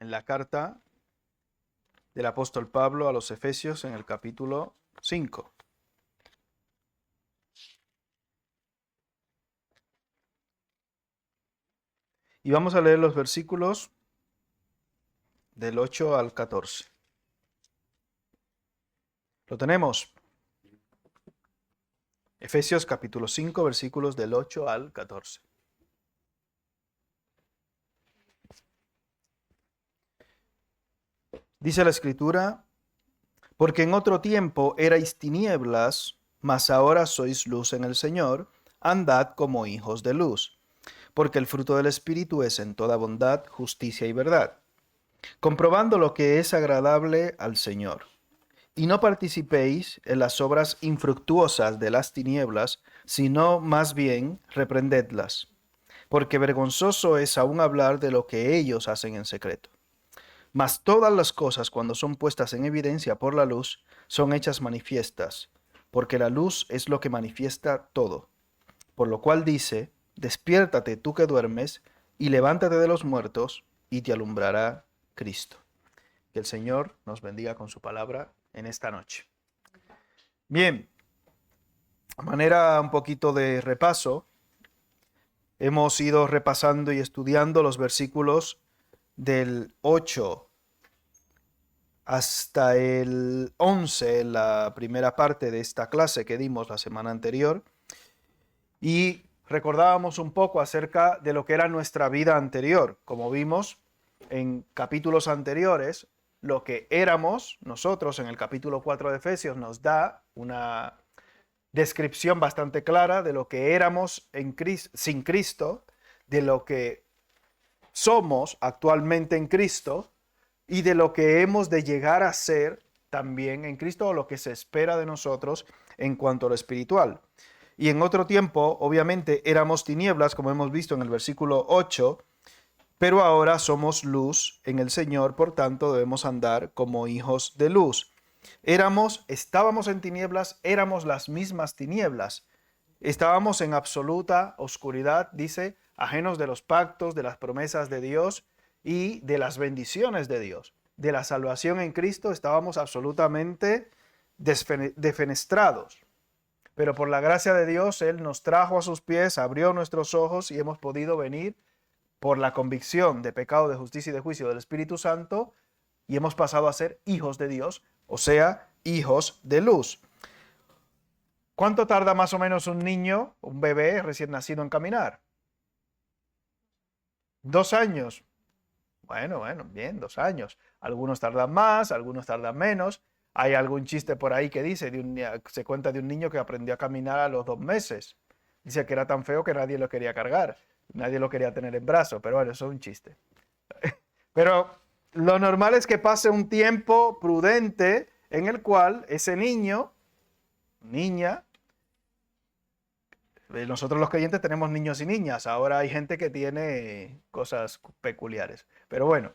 en la carta del apóstol Pablo a los Efesios en el capítulo 5. Y vamos a leer los versículos del 8 al 14. ¿Lo tenemos? Efesios capítulo 5, versículos del 8 al 14. Dice la Escritura: porque en otro tiempo erais tinieblas, mas ahora sois luz en el Señor, andad como hijos de luz. Porque el fruto del Espíritu es en toda bondad, justicia y verdad, comprobando lo que es agradable al Señor. Y no participéis en las obras infructuosas de las tinieblas, sino más bien reprendedlas. Porque vergonzoso es aún hablar de lo que ellos hacen en secreto. Mas todas las cosas, cuando son puestas en evidencia por la luz, son hechas manifiestas, porque la luz es lo que manifiesta todo. Por lo cual dice: despiértate tú que duermes, y levántate de los muertos, y te alumbrará Cristo. Que el Señor nos bendiga con su palabra en esta noche. Bien, a manera un poquito de repaso, hemos ido repasando y estudiando los versículos del 8 hasta el 11, la primera parte de esta clase que dimos la semana anterior, y recordábamos un poco acerca de lo que era nuestra vida anterior. Como vimos en capítulos anteriores, lo que éramos nosotros en el capítulo 4 de Efesios nos da una descripción bastante clara de lo que éramos sin Cristo, de lo que somos actualmente en Cristo y de lo que hemos de llegar a ser también en Cristo, o lo que se espera de nosotros en cuanto a lo espiritual. Y en otro tiempo, obviamente, éramos tinieblas, como hemos visto en el versículo 8, pero ahora somos luz en el Señor, por tanto debemos andar como hijos de luz. Estábamos en tinieblas, éramos las mismas tinieblas. Estábamos en absoluta oscuridad, dice, ajenos de los pactos, de las promesas de Dios y de las bendiciones de Dios. De la salvación en Cristo estábamos absolutamente defenestrados. Pero por la gracia de Dios, Él nos trajo a sus pies, abrió nuestros ojos y hemos podido venir por la convicción de pecado, de justicia y de juicio del Espíritu Santo, y hemos pasado a ser hijos de Dios, o sea, hijos de luz. ¿Cuánto tarda más o menos un niño, un bebé recién nacido en caminar? 2 años. Bueno, bien, 2 años. Algunos tardan más, algunos tardan menos. Hay algún chiste por ahí que dice, se cuenta de un niño que aprendió a caminar a los 2 meses. Dice que era tan feo que nadie lo quería cargar, nadie lo quería tener en brazos, pero bueno, eso es un chiste. Pero lo normal es que pase un tiempo prudente en el cual ese niño, niña, nosotros los creyentes tenemos niños y niñas, ahora hay gente que tiene cosas peculiares. Pero bueno,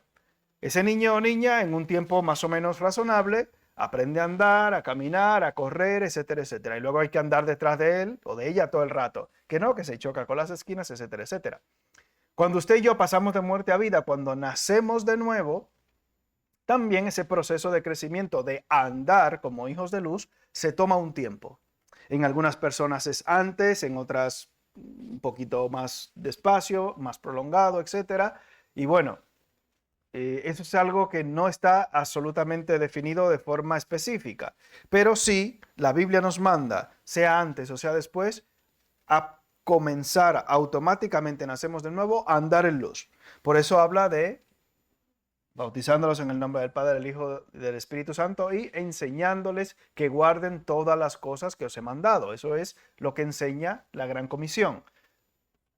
ese niño o niña en un tiempo más o menos razonable aprende a andar, a caminar, a correr, etcétera, etcétera. Y luego hay que andar detrás de él o de ella todo el rato. Que no, que se choca con las esquinas, etcétera, etcétera. Cuando usted y yo pasamos de muerte a vida, cuando nacemos de nuevo, también ese proceso de crecimiento, de andar como hijos de luz, se toma un tiempo. En algunas personas es antes, en otras un poquito más despacio, más prolongado, etcétera. Y bueno, eso es algo que no está absolutamente definido de forma específica, pero sí la Biblia nos manda, sea antes o sea después, a comenzar automáticamente, nacemos de nuevo, a andar en luz. Por eso habla de bautizándolos en el nombre del Padre, del Hijo y del Espíritu Santo y enseñándoles que guarden todas las cosas que os he mandado. Eso es lo que enseña la Gran Comisión.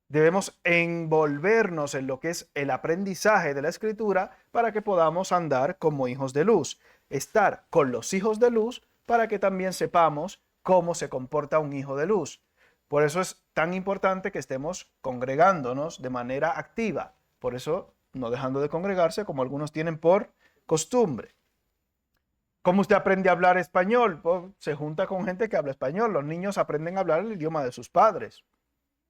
Debemos envolvernos en lo que es el aprendizaje de la Escritura para que podamos andar como hijos de luz. Estar con los hijos de luz para que también sepamos cómo se comporta un hijo de luz. Por eso es tan importante que estemos congregándonos de manera activa. Por eso no dejando de congregarse como algunos tienen por costumbre. ¿Cómo usted aprende a hablar español? Pues se junta con gente que habla español. Los niños aprenden a hablar el idioma de sus padres.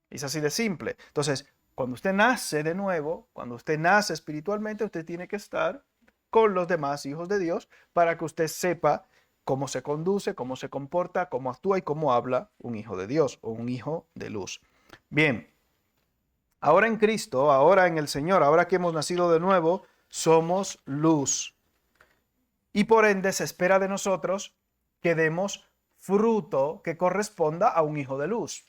Es así de simple. Entonces, Cuando usted nace de nuevo, cuando usted nace espiritualmente, usted tiene que estar con los demás hijos de Dios para que usted sepa cómo se conduce, cómo se comporta, cómo actúa y cómo habla un hijo de Dios o un hijo de luz. Bien, ahora en Cristo, ahora en el Señor, ahora que hemos nacido de nuevo, somos luz. Y por ende se espera de nosotros que demos fruto que corresponda a un hijo de luz.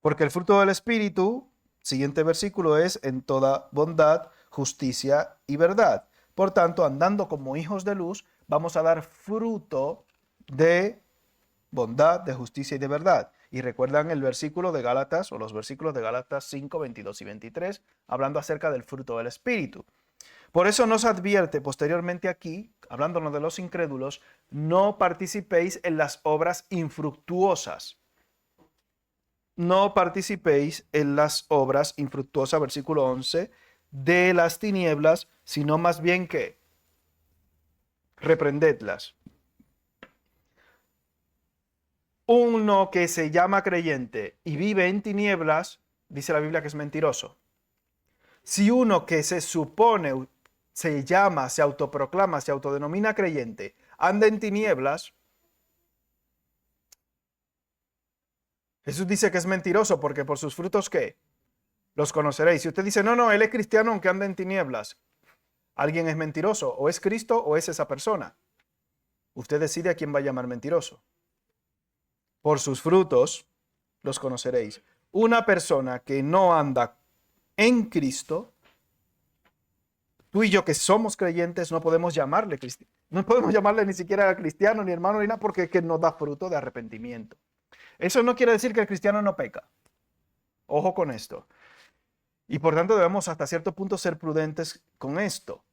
Porque el fruto del Espíritu, siguiente versículo, es en toda bondad, justicia y verdad. Por tanto, andando como hijos de luz, vamos a dar fruto de bondad, de justicia y de verdad. Y recuerdan el versículo de Gálatas o los versículos de Gálatas 5, 22 y 23, hablando acerca del fruto del Espíritu. Por eso nos advierte posteriormente aquí, hablándonos de los incrédulos, no participéis en las obras infructuosas. No participéis en las obras infructuosas, versículo 11, de las tinieblas, sino más bien que reprendedlas. Uno que se llama creyente y vive en tinieblas, dice la Biblia que es mentiroso. Si uno que se supone, se llama, se autoproclama, se autodenomina creyente, anda en tinieblas, Jesús dice que es mentiroso porque por sus frutos, ¿qué? Los conoceréis. Si usted dice, no, no, él es cristiano aunque anda en tinieblas, alguien es mentiroso, o es Cristo o es esa persona. Usted decide a quién va a llamar mentiroso. Por sus frutos los conoceréis. Una persona que no anda en Cristo, tú y yo que somos creyentes, no podemos llamarle cristiano. No podemos llamarle ni siquiera cristiano, ni hermano, ni nada, porque es que no da fruto de arrepentimiento. Eso no quiere decir que el cristiano no peca. Ojo con esto. Y por tanto debemos hasta cierto punto ser prudentes con esto.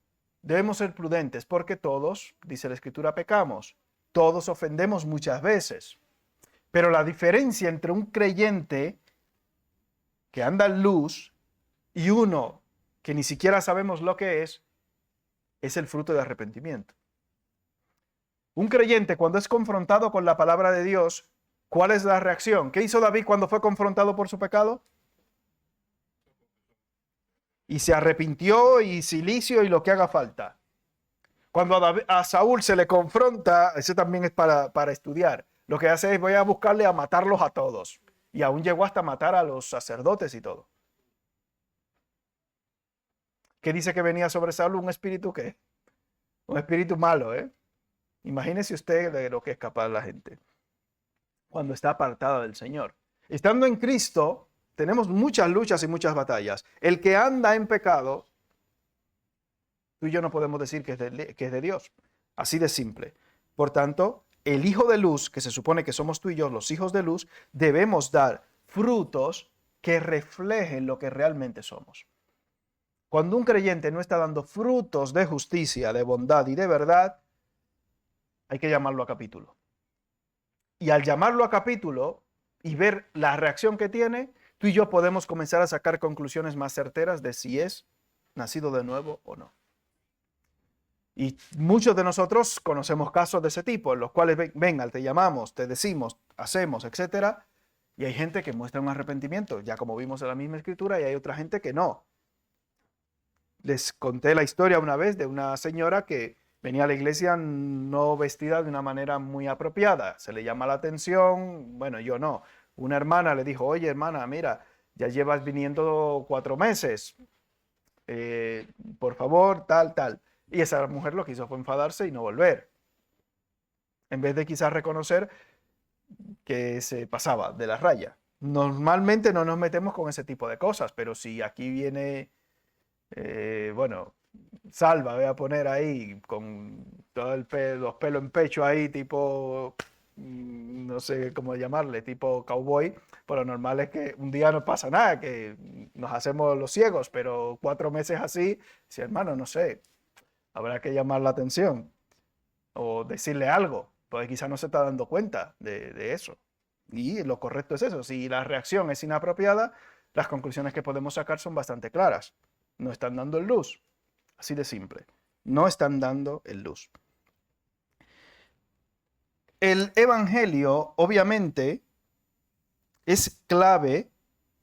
Debemos ser prudentes porque todos, dice la Escritura, pecamos. Todos ofendemos muchas veces. Pero la diferencia entre un creyente que anda en luz y uno que ni siquiera sabemos lo que es el fruto de arrepentimiento. Un creyente cuando es confrontado con la palabra de Dios, ¿cuál es la reacción? ¿Qué hizo David cuando fue confrontado por su pecado? Y se arrepintió y silicio y lo que haga falta. Cuando a Saúl se le confronta, eso también es para estudiar. Lo que hace es voy a buscarle a matarlos a todos. Y aún llegó hasta matar a los sacerdotes y todo. ¿Qué dice que venía sobre Saúl? Un espíritu ¿qué? Un espíritu malo, ¿eh? Imagínese usted de lo que es capaz la gente cuando está apartada del Señor. Estando en Cristo, tenemos muchas luchas y muchas batallas. El que anda en pecado, tú y yo no podemos decir que es de Dios. Así de simple. Por tanto, el hijo de luz, que se supone que somos tú y yo, los hijos de luz, debemos dar frutos que reflejen lo que realmente somos. Cuando un creyente no está dando frutos de justicia, de bondad y de verdad, hay que llamarlo a capítulo. Y al llamarlo a capítulo y ver la reacción que tiene, tú y yo podemos comenzar a sacar conclusiones más certeras de si es nacido de nuevo o no. Y muchos de nosotros conocemos casos de ese tipo, en los cuales venga, te llamamos, te decimos, hacemos, etcétera, y hay gente que muestra un arrepentimiento, ya como vimos en la misma escritura, y hay otra gente que no. Les conté la historia una vez de una señora que venía a la iglesia no vestida de una manera muy apropiada. Se le llama la atención, bueno, yo no. Una hermana le dijo, oye hermana, mira, ya llevas viniendo 4 meses, por favor, tal. Y esa mujer lo que hizo fue enfadarse y no volver. En vez de quizás reconocer que se pasaba de la raya. Normalmente no nos metemos con ese tipo de cosas, pero si aquí viene, bueno, Salva, voy a poner ahí con todo los pelos en pecho ahí, tipo, no sé cómo llamarle, tipo cowboy, pero lo normal es que un día no pasa nada, que nos hacemos los ciegos, pero 4 meses así, si hermano, no sé, habrá que llamar la atención o decirle algo, porque quizás no se está dando cuenta de eso. Y lo correcto es eso, si la reacción es inapropiada, las conclusiones que podemos sacar son bastante claras. No están dando luz. Así de simple. No están dando en luz. El evangelio, obviamente, es clave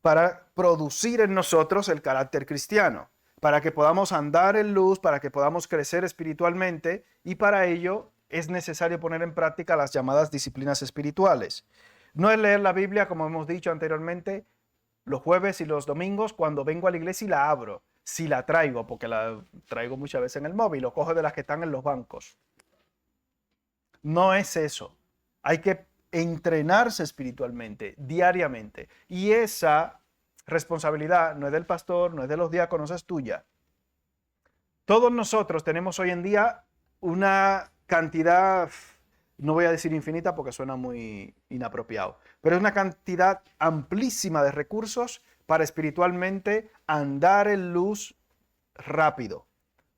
para producir en nosotros el carácter cristiano, para que podamos andar en luz, para que podamos crecer espiritualmente, y para ello es necesario poner en práctica las llamadas disciplinas espirituales. No es leer la Biblia, como hemos dicho anteriormente, los jueves y los domingos cuando vengo a la iglesia y la abro, si la traigo, porque la traigo muchas veces en el móvil, o cojo de las que están en los bancos. No es eso. Hay que entrenarse espiritualmente, diariamente. Y esa responsabilidad no es del pastor, no es de los diáconos, es tuya. Todos nosotros tenemos hoy en día una cantidad, no voy a decir infinita porque suena muy inapropiado, pero es una cantidad amplísima de recursos para espiritualmente andar en luz rápido,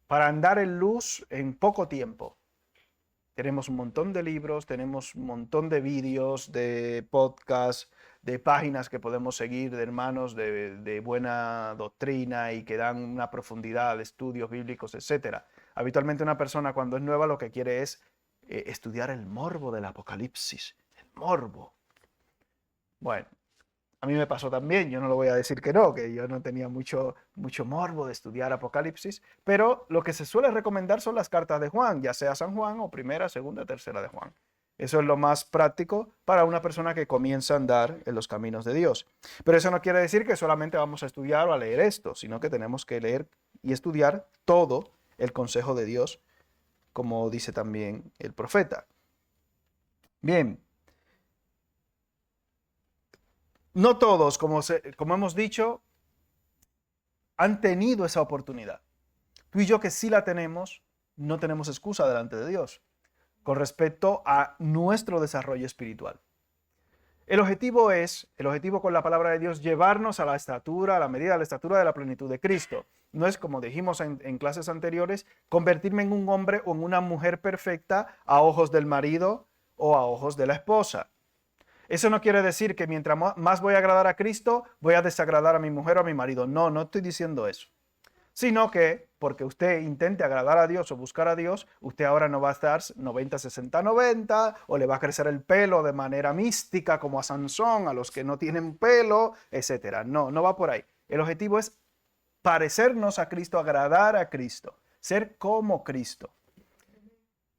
para andar en luz en poco tiempo. Tenemos un montón de libros, tenemos un montón de vídeos, de podcasts, de páginas que podemos seguir de hermanos de buena doctrina y que dan una profundidad de estudios bíblicos, etc. Habitualmente una persona cuando es nueva lo que quiere es estudiar el morbo del Apocalipsis, el morbo. Bueno, a mí me pasó también, yo no lo voy a decir que no, que yo no tenía mucho morbo de estudiar Apocalipsis, pero lo que se suele recomendar son las cartas de Juan, ya sea San Juan o primera, segunda, tercera de Juan. Eso es lo más práctico para una persona que comienza a andar en los caminos de Dios. Pero eso no quiere decir que solamente vamos a estudiar o a leer esto, sino que tenemos que leer y estudiar todo el consejo de Dios, como dice también el profeta. Bien. No todos, como hemos dicho, han tenido esa oportunidad. Tú y yo que sí la tenemos, no tenemos excusa delante de Dios con respecto a nuestro desarrollo espiritual. El objetivo con la palabra de Dios, llevarnos a la estatura, a la medida de la estatura de la plenitud de Cristo. No es, como dijimos en clases anteriores, convertirme en un hombre o en una mujer perfecta a ojos del marido o a ojos de la esposa. Eso no quiere decir que mientras más voy a agradar a Cristo, voy a desagradar a mi mujer o a mi marido. No, no estoy diciendo eso. Sino que porque usted intente agradar a Dios o buscar a Dios, usted ahora no va a estar 90, 60, 90, o le va a crecer el pelo de manera mística como a Sansón, a los que no tienen pelo, etc. No, no va por ahí. El objetivo es parecernos a Cristo, agradar a Cristo, ser como Cristo,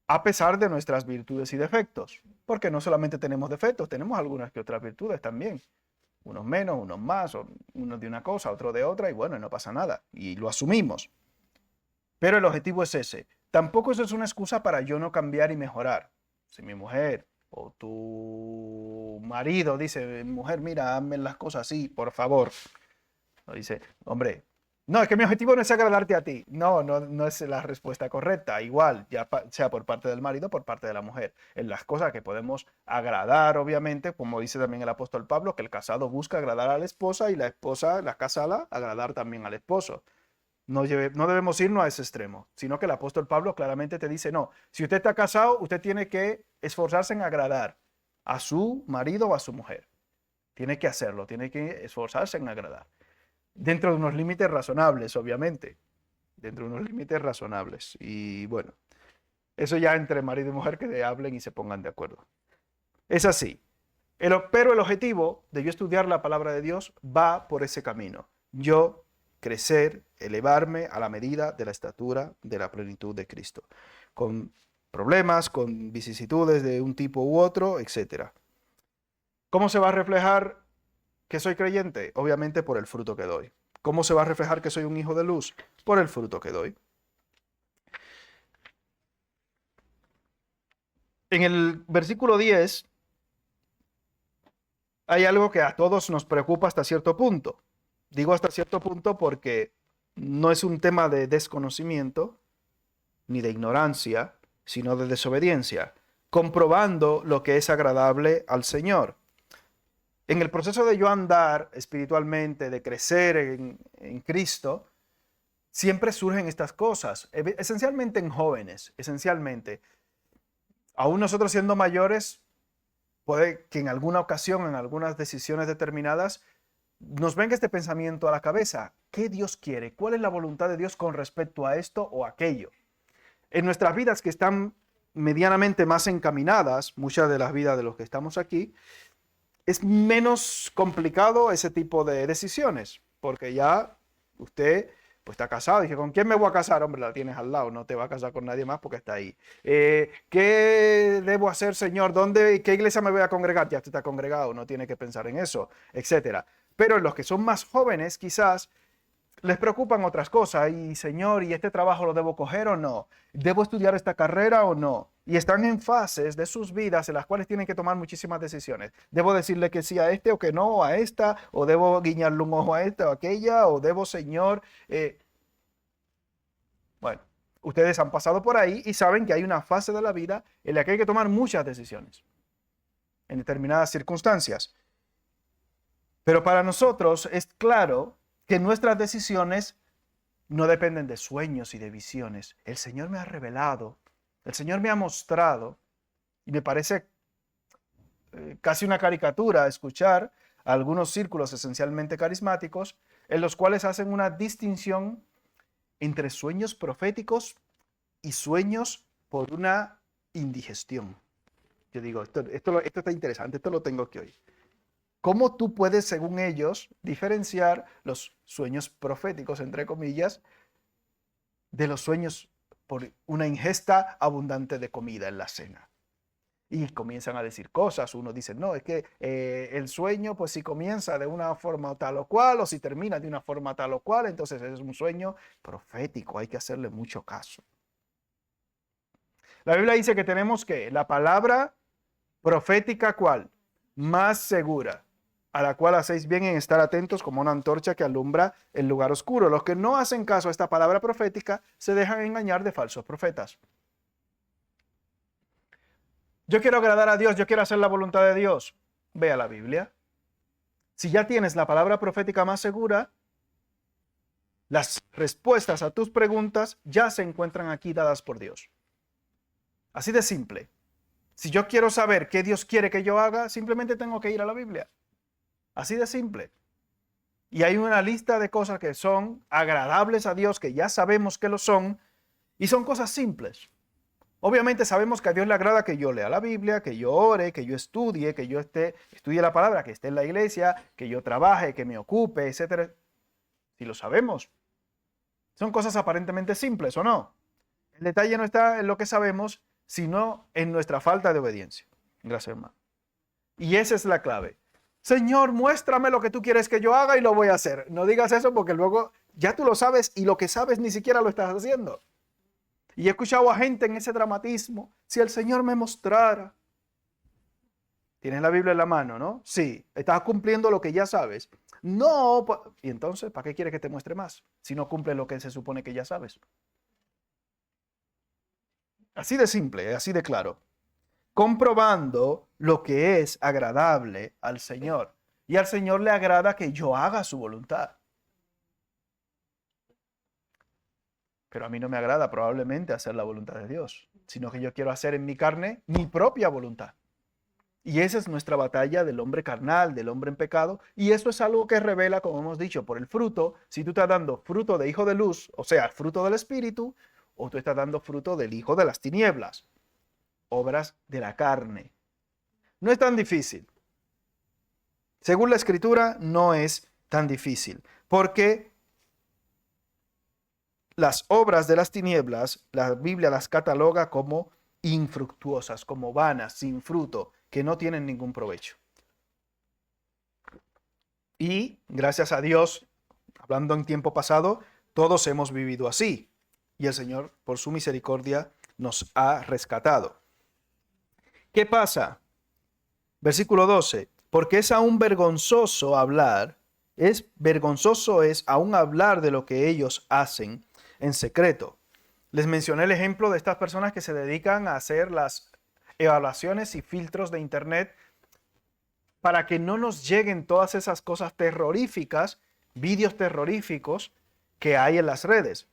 a pesar de nuestras virtudes y defectos. Porque no solamente tenemos defectos, tenemos algunas que otras virtudes también. Unos menos, unos más, o uno de una cosa, otro de otra, y bueno, no pasa nada. Y lo asumimos. Pero el objetivo es ese. Tampoco eso es una excusa para yo no cambiar y mejorar. Si mi mujer o tu marido dice, mujer, mira, hazme las cosas así, por favor. O dice, hombre, no, es que mi objetivo no es agradarte a ti. No, no es la respuesta correcta. Igual, ya sea por parte del marido o por parte de la mujer. En las cosas que podemos agradar, obviamente, como dice también el apóstol Pablo, que el casado busca agradar a la esposa y la esposa, la casada, agradar también al esposo. No debemos irnos a ese extremo, sino que el apóstol Pablo claramente te dice, no, si usted está casado, usted tiene que esforzarse en agradar a su marido o a su mujer. Tiene que hacerlo, tiene que esforzarse en agradar. Dentro de unos límites razonables, obviamente. Dentro de unos límites razonables. Y bueno, eso ya entre marido y mujer que hablen y se pongan de acuerdo. Es así. Pero el objetivo de yo estudiar la palabra de Dios va por ese camino. Yo crecer, elevarme a la medida de la estatura de la plenitud de Cristo. Con problemas, con vicisitudes de un tipo u otro, etc. ¿Cómo se va a reflejar que soy creyente? Obviamente por el fruto que doy. ¿Cómo se va a reflejar que soy un hijo de luz? Por el fruto que doy. En el versículo 10 hay algo que a todos nos preocupa hasta cierto punto. Digo hasta cierto punto porque no es un tema de desconocimiento ni de ignorancia, sino de desobediencia, comprobando lo que es agradable al Señor. En el proceso de yo andar espiritualmente, de crecer en Cristo, siempre surgen estas cosas, esencialmente en jóvenes, esencialmente. Aún nosotros siendo mayores, puede que en alguna ocasión, en algunas decisiones determinadas, nos venga este pensamiento a la cabeza. ¿Qué Dios quiere? ¿Cuál es la voluntad de Dios con respecto a esto o aquello? En nuestras vidas que están medianamente más encaminadas, muchas de las vidas de los que estamos aquí, es menos complicado ese tipo de decisiones, porque ya usted pues está casado. Dije, ¿con quién me voy a casar? Hombre, la tienes al lado, no te va a casar con nadie más porque está ahí. ¿Qué debo hacer, Señor? ¿Qué iglesia me voy a congregar? Ya usted está congregado, no tiene que pensar en eso, etcétera. Pero los que son más jóvenes, quizás les preocupan otras cosas. Y Señor, ¿y este trabajo lo debo coger o no? ¿Debo estudiar esta carrera o no? Y están en fases de sus vidas en las cuales tienen que tomar muchísimas decisiones. ¿Debo decirle que sí a este o que no a esta? ¿O debo guiñarle un ojo a esta o a aquella? ¿O debo, Señor? Bueno, ustedes han pasado por ahí y saben que hay una fase de la vida en la que hay que tomar muchas decisiones en determinadas circunstancias. Pero para nosotros es claro que nuestras decisiones no dependen de sueños y de visiones. El Señor me ha revelado, el Señor me ha mostrado, y me parece casi una caricatura escuchar a algunos círculos esencialmente carismáticos en los cuales hacen una distinción entre sueños proféticos y sueños por una indigestión. Yo digo, esto está interesante, esto lo tengo que oír. ¿Cómo tú puedes, según ellos, diferenciar los sueños proféticos, entre comillas, de los sueños por una ingesta abundante de comida en la cena? Y comienzan a decir cosas. Uno dice, no, es que el sueño, pues si comienza de una forma tal o cual, o si termina de una forma tal o cual, entonces es un sueño profético, hay que hacerle mucho caso. La Biblia dice que tenemos que la palabra profética, ¿cuál? Más segura, a la cual hacéis bien en estar atentos como una antorcha que alumbra el lugar oscuro. Los que no hacen caso a esta palabra profética se dejan engañar de falsos profetas. Yo quiero agradar a Dios, yo quiero hacer la voluntad de Dios. Ve a la Biblia. Si ya tienes la palabra profética más segura, las respuestas a tus preguntas ya se encuentran aquí dadas por Dios. Así de simple. Si yo quiero saber qué Dios quiere que yo haga, simplemente tengo que ir a la Biblia. Así de simple. Y hay una lista de cosas que son agradables a Dios, que ya sabemos que lo son, y son cosas simples. Obviamente sabemos que a Dios le agrada que yo lea la Biblia, que yo ore, que yo estudie, que yo estudie la palabra, que esté en la iglesia, que yo trabaje, que me ocupe, etcétera. Si lo sabemos. Son cosas aparentemente simples, ¿o no? El detalle no está en lo que sabemos, sino en nuestra falta de obediencia. Gracias, hermano. Y esa es la clave. Señor, muéstrame lo que tú quieres que yo haga y lo voy a hacer. No digas eso porque luego ya tú lo sabes y lo que sabes ni siquiera lo estás haciendo. Y he escuchado a gente en ese dramatismo. Si el Señor me mostrara. Tienes la Biblia en la mano, ¿no? Sí. Estás cumpliendo lo que ya sabes. No. Y entonces, ¿para qué quieres que te muestre más? Si no cumple lo que se supone que ya sabes. Así de simple, así de claro. Comprobando lo que es agradable al Señor. Y al Señor le agrada que yo haga su voluntad. Pero a mí no me agrada probablemente hacer la voluntad de Dios, sino que yo quiero hacer en mi carne mi propia voluntad. Y esa es nuestra batalla del hombre carnal, del hombre en pecado. Y eso es algo que revela, como hemos dicho, por el fruto. Si tú estás dando fruto de hijo de luz, o sea, fruto del Espíritu, o tú estás dando fruto del hijo de las tinieblas, obras de la carne. No es tan difícil. Según la Escritura, no es tan difícil. Porque las obras de las tinieblas, la Biblia las cataloga como infructuosas, como vanas, sin fruto, que no tienen ningún provecho. Y gracias a Dios, hablando en tiempo pasado, todos hemos vivido así. Y el Señor, por su misericordia, nos ha rescatado. ¿Qué pasa? Versículo 12. Porque es aún vergonzoso hablar, vergonzoso es aún hablar de lo que ellos hacen en secreto. Les mencioné el ejemplo de estas personas que se dedican a hacer las evaluaciones y filtros de Internet para que no nos lleguen todas esas cosas terroríficas, vídeos terroríficos que hay en las redes.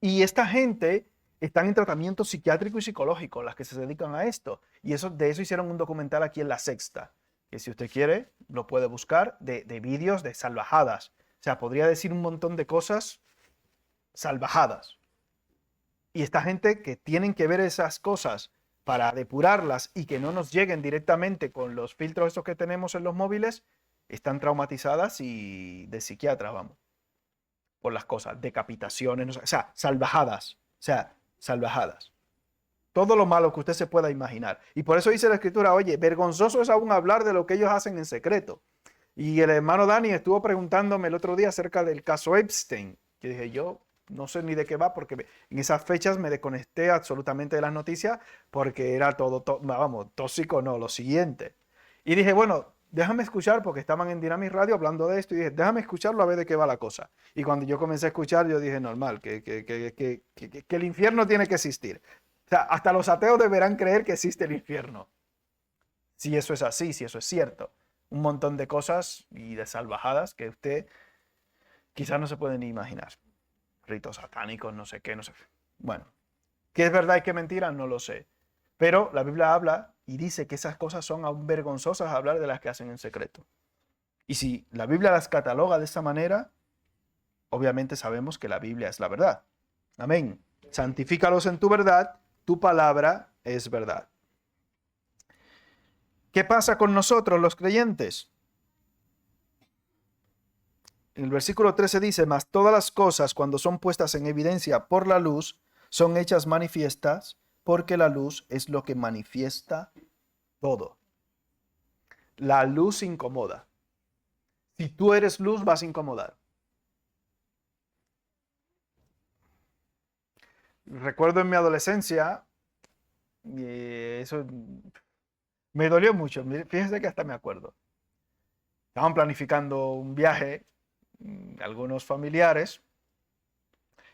Y esta gente están en tratamiento psiquiátrico y psicológico, las que se dedican a esto. Y de eso hicieron un documental aquí en La Sexta, que si usted quiere lo puede buscar, de vídeos de salvajadas. O sea, podría decir un montón de cosas salvajadas. Y esta gente que tienen que ver esas cosas para depurarlas y que no nos lleguen directamente con los filtros estos que tenemos en los móviles, están traumatizadas y de psiquiatra, vamos, por las cosas, decapitaciones, no sé, o sea, salvajadas, o sea, salvajadas. Todo lo malo que usted se pueda imaginar. Y por eso dice la escritura, oye, vergonzoso es aún hablar de lo que ellos hacen en secreto. Y el hermano Dani estuvo preguntándome el otro día acerca del caso Epstein. Que dije, yo no sé ni de qué va, porque en esas fechas me desconecté absolutamente de las noticias porque era todo, vamos, tóxico, no, lo siguiente. Y dije, bueno, déjame escuchar, porque estaban en Dynamic Radio hablando de esto, y dije, déjame escucharlo a ver de qué va la cosa. Y cuando yo comencé a escuchar, yo dije, normal, que el infierno tiene que existir. O sea, hasta los ateos deberán creer que existe el infierno. Si eso es así, si eso es cierto. Un montón de cosas y de salvajadas que usted quizás no se puede ni imaginar. Ritos satánicos, no sé qué, no sé. Bueno, ¿qué es verdad y qué es mentira? No lo sé. Pero la Biblia habla y dice que esas cosas son aún vergonzosas hablar de las que hacen en secreto. Y si la Biblia las cataloga de esa manera, obviamente sabemos que la Biblia es la verdad. Amén. Santifícalos en tu verdad, tu palabra es verdad. ¿Qué pasa con nosotros los creyentes? En el versículo 13 dice, mas todas las cosas cuando son puestas en evidencia por la luz, son hechas manifiestas, porque la luz es lo que manifiesta todo. La luz incomoda. Si tú eres luz, vas a incomodar. Recuerdo en mi adolescencia, y eso me dolió mucho. Fíjese que hasta me acuerdo. Estaban planificando un viaje, algunos familiares,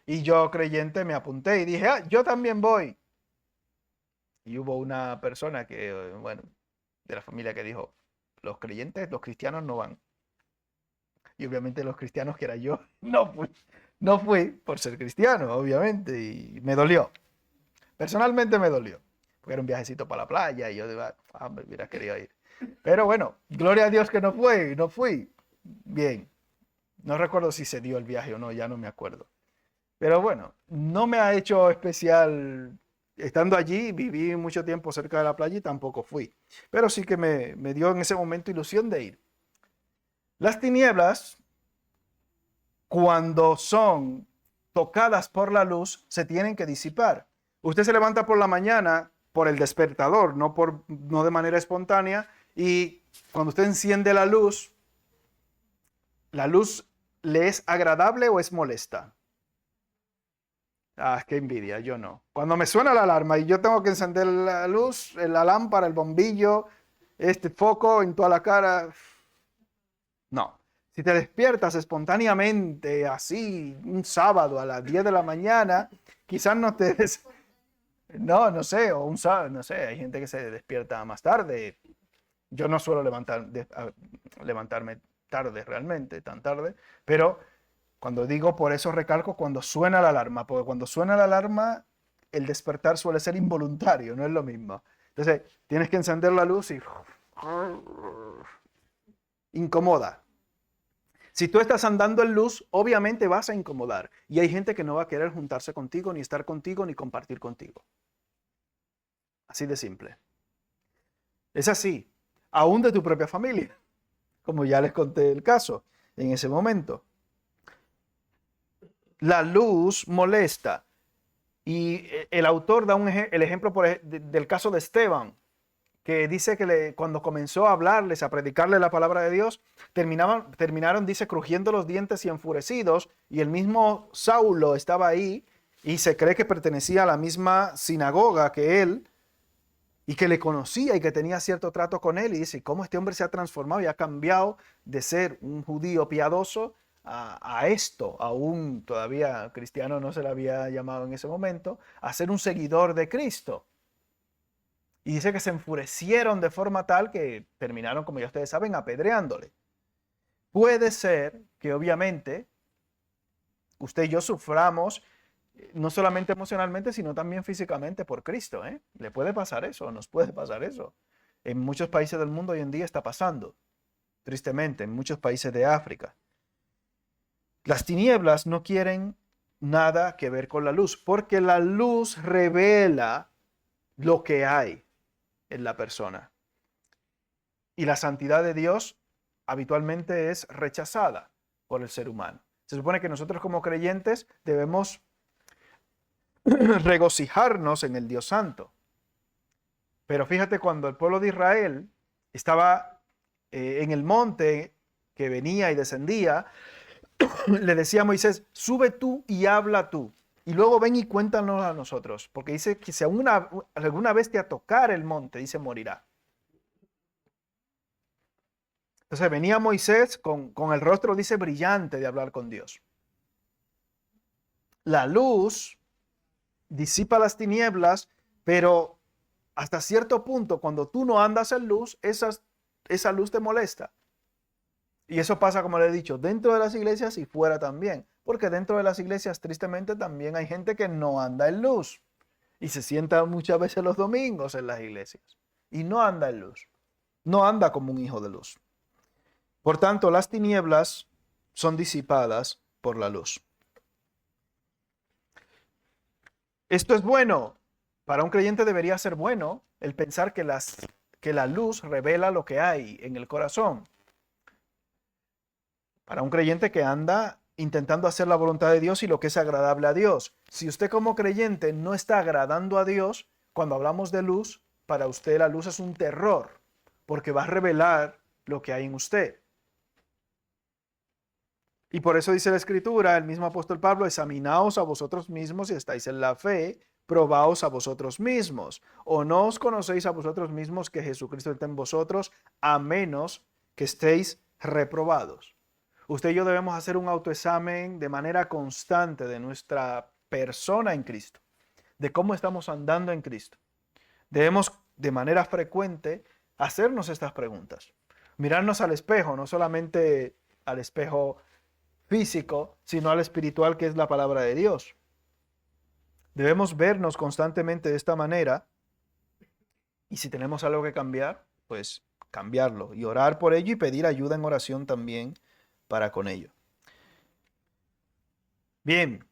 y yo creyente me apunté y dije, ah, yo también voy. Y hubo una persona que, bueno, de la familia que dijo, los creyentes, los cristianos no van. Y obviamente los cristianos, que era yo, no fui por ser cristiano, obviamente, y me dolió. Personalmente me dolió, porque era un viajecito para la playa y yo digo, ah, me hubiera querido ir. Pero bueno, gloria a Dios que no fui. Bien, no recuerdo si se dio el viaje o no, ya no me acuerdo. Pero bueno, no me ha hecho especial. Estando allí, viví mucho tiempo cerca de la playa y tampoco fui. Pero sí que me dio en ese momento ilusión de ir. Las tinieblas, cuando son tocadas por la luz, se tienen que disipar. Usted se levanta por la mañana por el despertador, no de manera espontánea, y cuando usted enciende ¿la luz le es agradable o es molesta? Ah, qué envidia, yo no. Cuando me suena la alarma y yo tengo que encender la luz, la lámpara, el bombillo, este foco en toda la cara, no. Si te despiertas espontáneamente, así, un sábado a las 10 de la mañana, quizás no te... No, no sé, o un sábado, no sé, hay gente que se despierta más tarde. Yo no suelo levantarme tarde realmente, tan tarde, pero cuando digo, por eso recalco cuando suena la alarma, porque cuando suena la alarma, el despertar suele ser involuntario, no es lo mismo. Entonces, tienes que encender la luz y incomoda. Si tú estás andando en luz, obviamente vas a incomodar. Y hay gente que no va a querer juntarse contigo, ni estar contigo, ni compartir contigo. Así de simple. Es así, aún de tu propia familia, como ya les conté el caso en ese momento. La luz molesta. Y el autor da el ejemplo del caso de Esteban, que dice que cuando comenzó a hablarles, a predicarle la palabra de Dios, terminaron, dice, crujiendo los dientes y enfurecidos, y el mismo Saulo estaba ahí, y se cree que pertenecía a la misma sinagoga que él, y que le conocía y que tenía cierto trato con él, y dice, ¿cómo este hombre se ha transformado y ha cambiado de ser un judío piadoso a esto, aún todavía cristiano no se le había llamado en ese momento, a ser un seguidor de Cristo? Y dice que se enfurecieron de forma tal que terminaron, como ya ustedes saben, apedreándole. Puede ser que obviamente usted y yo suframos no solamente emocionalmente, sino también físicamente por Cristo, ¿eh? Le puede pasar eso, nos puede pasar eso. En muchos países del mundo hoy en día está pasando, tristemente, en muchos países de África. Las tinieblas no quieren nada que ver con la luz, porque la luz revela lo que hay en la persona. Y la santidad de Dios habitualmente es rechazada por el ser humano. Se supone que nosotros como creyentes debemos regocijarnos en el Dios Santo. Pero fíjate, cuando el pueblo de Israel estaba en el monte que venía y descendía, le decía a Moisés, sube tú y habla tú. Y luego ven y cuéntanos a nosotros. Porque dice que si alguna bestia tocar el monte, dice, morirá. Entonces venía Moisés con el rostro, dice, brillante de hablar con Dios. La luz disipa las tinieblas, pero hasta cierto punto, cuando tú no andas en luz, esa luz te molesta. Y eso pasa, como le he dicho, dentro de las iglesias y fuera también. Porque dentro de las iglesias, tristemente, también hay gente que no anda en luz. Y se sienta muchas veces los domingos en las iglesias. Y no anda en luz. No anda como un hijo de luz. Por tanto, las tinieblas son disipadas por la luz. Esto es bueno. Para un creyente debería ser bueno el pensar que la luz revela lo que hay en el corazón. Para un creyente que anda intentando hacer la voluntad de Dios y lo que es agradable a Dios. Si usted como creyente no está agradando a Dios, cuando hablamos de luz, para usted la luz es un terror, porque va a revelar lo que hay en usted. Y por eso dice la Escritura, el mismo apóstol Pablo, examinaos a vosotros mismos si estáis en la fe, probaos a vosotros mismos. O no os conocéis a vosotros mismos que Jesucristo está en vosotros, a menos que estéis reprobados. Usted y yo debemos hacer un autoexamen de manera constante de nuestra persona en Cristo, de cómo estamos andando en Cristo. Debemos de manera frecuente hacernos estas preguntas. Mirarnos al espejo, no solamente al espejo físico, sino al espiritual, que es la palabra de Dios. Debemos vernos constantemente de esta manera y si tenemos algo que cambiar, pues cambiarlo y orar por ello y pedir ayuda en oración también para con ello. Bien.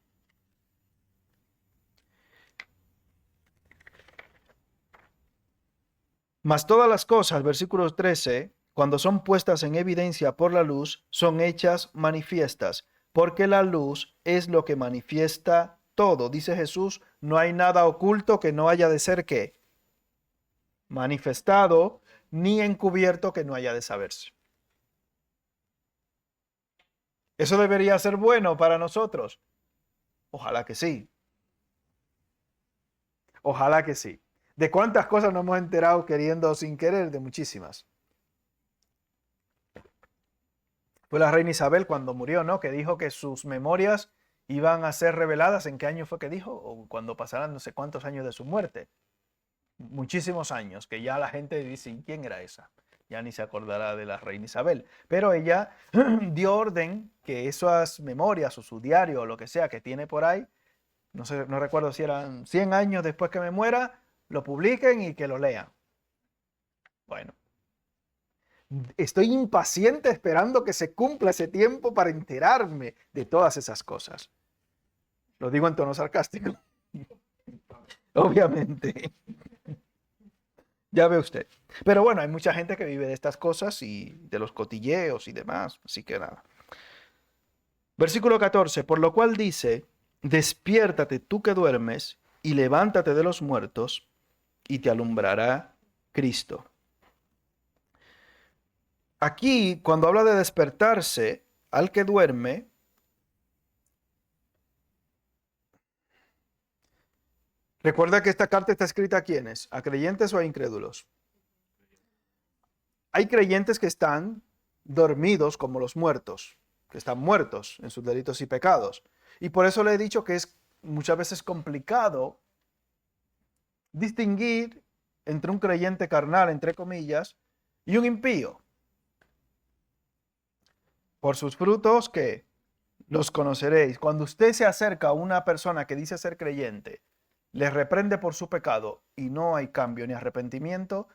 Mas todas las cosas, versículo 13, cuando son puestas en evidencia por la luz, son hechas manifiestas, porque la luz es lo que manifiesta todo. Dice Jesús, no hay nada oculto que no haya de ser ¿qué? Manifestado, ni encubierto que no haya de saberse. ¿Eso debería ser bueno para nosotros? Ojalá que sí. Ojalá que sí. ¿De cuántas cosas nos hemos enterado queriendo o sin querer? De muchísimas. Fue la reina Isabel cuando murió, ¿no? Que dijo que sus memorias iban a ser reveladas. ¿En qué año fue que dijo? O cuando pasaran no sé cuántos años de su muerte. Muchísimos años, que ya la gente dice, ¿quién era esa? Ya ni se acordará de la reina Isabel. Pero ella dio orden que esas memorias o su diario o lo que sea que tiene por ahí, no sé, no recuerdo si eran 100 años después que me muera, lo publiquen y que lo lean. Bueno, estoy impaciente esperando que se cumpla ese tiempo para enterarme de todas esas cosas. Lo digo en tono sarcástico. Obviamente. Ya ve usted. Pero bueno, hay mucha gente que vive de estas cosas y de los cotilleos y demás. Así que nada. Versículo 14. Por lo cual dice, despiértate tú que duermes y levántate de los muertos y te alumbrará Cristo. Aquí, cuando habla de despertarse al que duerme, recuerda que esta carta está escrita a quiénes, a creyentes o a incrédulos. Hay creyentes que están dormidos como los muertos, que están muertos en sus delitos y pecados. Y por eso le he dicho que es muchas veces complicado distinguir entre un creyente carnal, entre comillas, y un impío. Por sus frutos, ¿qué? Los conoceréis. Cuando usted se acerca a una persona que dice ser creyente, le reprende por su pecado y no hay cambio ni arrepentimiento,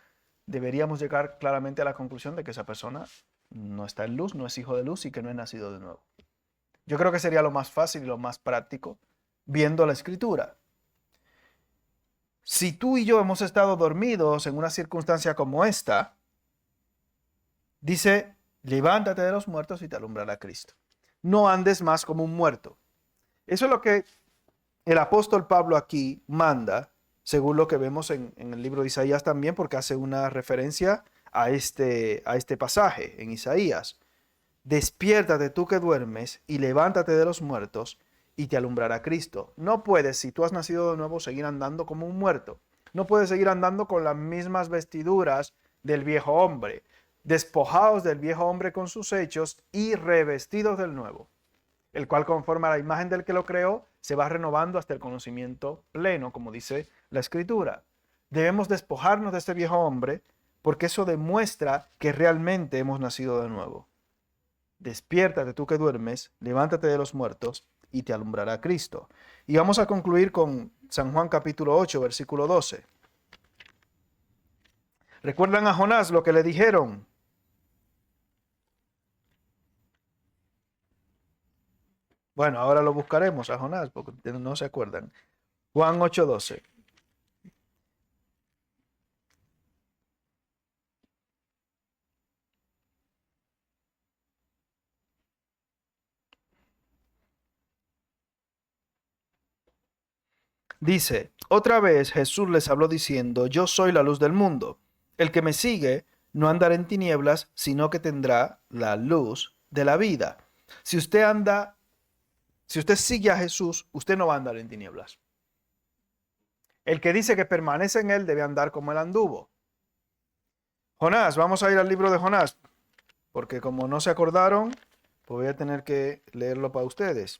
deberíamos llegar claramente a la conclusión de que esa persona no está en luz, no es hijo de luz y que no es nacido de nuevo. Yo creo que sería lo más fácil y lo más práctico viendo la escritura. Si tú y yo hemos estado dormidos en una circunstancia como esta, dice, levántate de los muertos y te alumbrará Cristo. No andes más como un muerto. Eso es lo que el apóstol Pablo aquí manda, según lo que vemos en el libro de Isaías también, porque hace una referencia a este pasaje en Isaías. Despiértate tú que duermes y levántate de los muertos y te alumbrará Cristo. No puedes, si tú has nacido de nuevo, seguir andando como un muerto. No puedes seguir andando con las mismas vestiduras del viejo hombre, despojados del viejo hombre con sus hechos y revestidos del nuevo, el cual conforme a la imagen del que lo creó, se va renovando hasta el conocimiento pleno, como dice la Escritura. Debemos despojarnos de este viejo hombre porque eso demuestra que realmente hemos nacido de nuevo. Despiértate tú que duermes, levántate de los muertos y te alumbrará Cristo. Y vamos a concluir con San Juan capítulo 8, versículo 12. ¿Recuerdan a Jonás lo que le dijeron? Bueno, ahora lo buscaremos a Jonás porque no se acuerdan. Juan 8, 12. Dice, otra vez Jesús les habló diciendo, yo soy la luz del mundo. El que me sigue no andará en tinieblas, sino que tendrá la luz de la vida. Si usted anda, si usted sigue a Jesús, usted no va a andar en tinieblas. El que dice que permanece en él debe andar como él anduvo. Jonás, vamos a ir al libro de Jonás, porque como no se acordaron, pues voy a tener que leerlo para ustedes.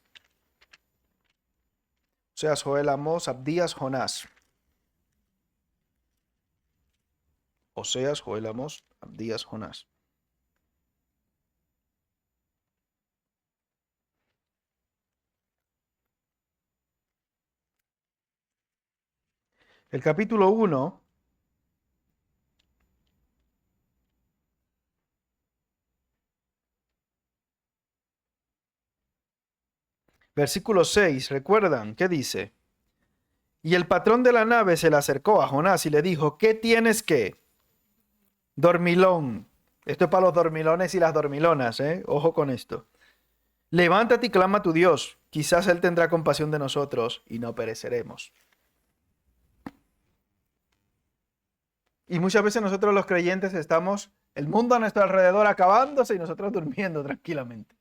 Oseas, Joel, Amós, Abdías, Jonás. Oseas, Joel, Amós, Abdías, Jonás. El capítulo 1, versículo 6, ¿recuerdan? ¿Qué dice? Y el patrón de la nave se le acercó a Jonás y le dijo, ¿qué tienes que? Dormilón. Esto es para los dormilones y las dormilonas, ¿eh? Ojo con esto. Levántate y clama a tu Dios. Quizás Él tendrá compasión de nosotros y no pereceremos. Y muchas veces nosotros los creyentes estamos, el mundo a nuestro alrededor acabándose y nosotros durmiendo tranquilamente.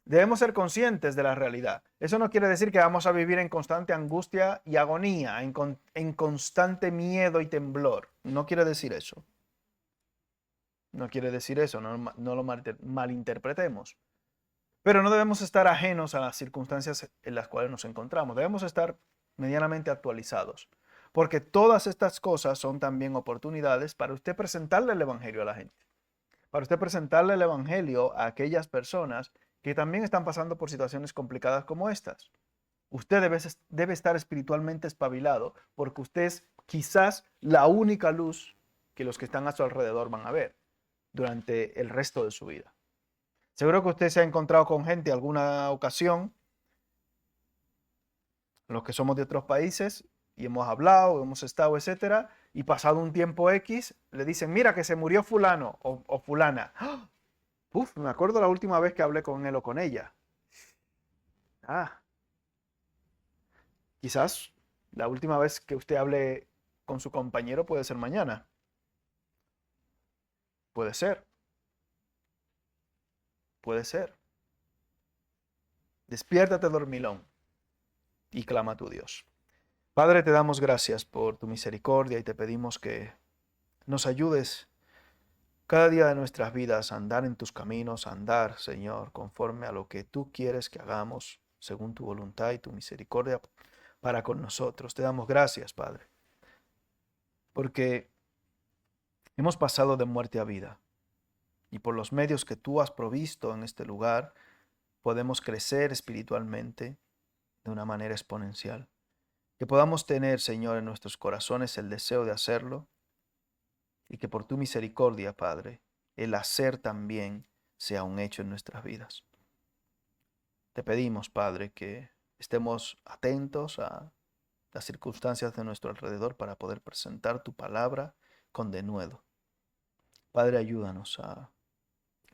Debemos ser conscientes de la realidad. Eso no quiere decir que vamos a vivir en constante angustia y agonía, en constante miedo y temblor. No quiere decir eso. No quiere decir eso, no lo malinterpretemos. Pero no debemos estar ajenos a las circunstancias en las cuales nos encontramos. Debemos estar medianamente actualizados. Porque todas estas cosas son también oportunidades para usted presentarle el Evangelio a la gente. Para usted presentarle el Evangelio a aquellas personas que también están pasando por situaciones complicadas como estas. Usted debe estar espiritualmente espabilado porque usted es quizás la única luz que los que están a su alrededor van a ver durante el resto de su vida. Seguro que usted se ha encontrado con gente alguna ocasión, los que somos de otros países, y hemos hablado, hemos estado, etcétera, y pasado un tiempo X, le dicen, mira que se murió fulano o fulana. ¡Ah! Uf, me acuerdo la última vez que hablé con él o con ella. Ah, quizás la última vez que usted hable con su compañero puede ser mañana. Puede ser, puede ser. Despiértate, dormilón, y clama a tu Dios. Padre, te damos gracias por tu misericordia y te pedimos que nos ayudes cada día de nuestras vidas a andar en tus caminos, a andar, Señor, conforme a lo que tú quieres que hagamos, según tu voluntad y tu misericordia para con nosotros. Te damos gracias, Padre, porque hemos pasado de muerte a vida y por los medios que tú has provisto en este lugar, podemos crecer espiritualmente de una manera exponencial. Que podamos tener, Señor, en nuestros corazones el deseo de hacerlo y que por tu misericordia, Padre, el hacer también sea un hecho en nuestras vidas. Te pedimos, Padre, que estemos atentos a las circunstancias de nuestro alrededor para poder presentar tu palabra con denuedo. Padre, ayúdanos a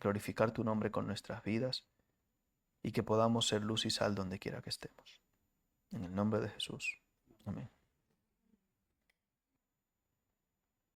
glorificar tu nombre con nuestras vidas y que podamos ser luz y sal donde quiera que estemos. En el nombre de Jesús. Amén.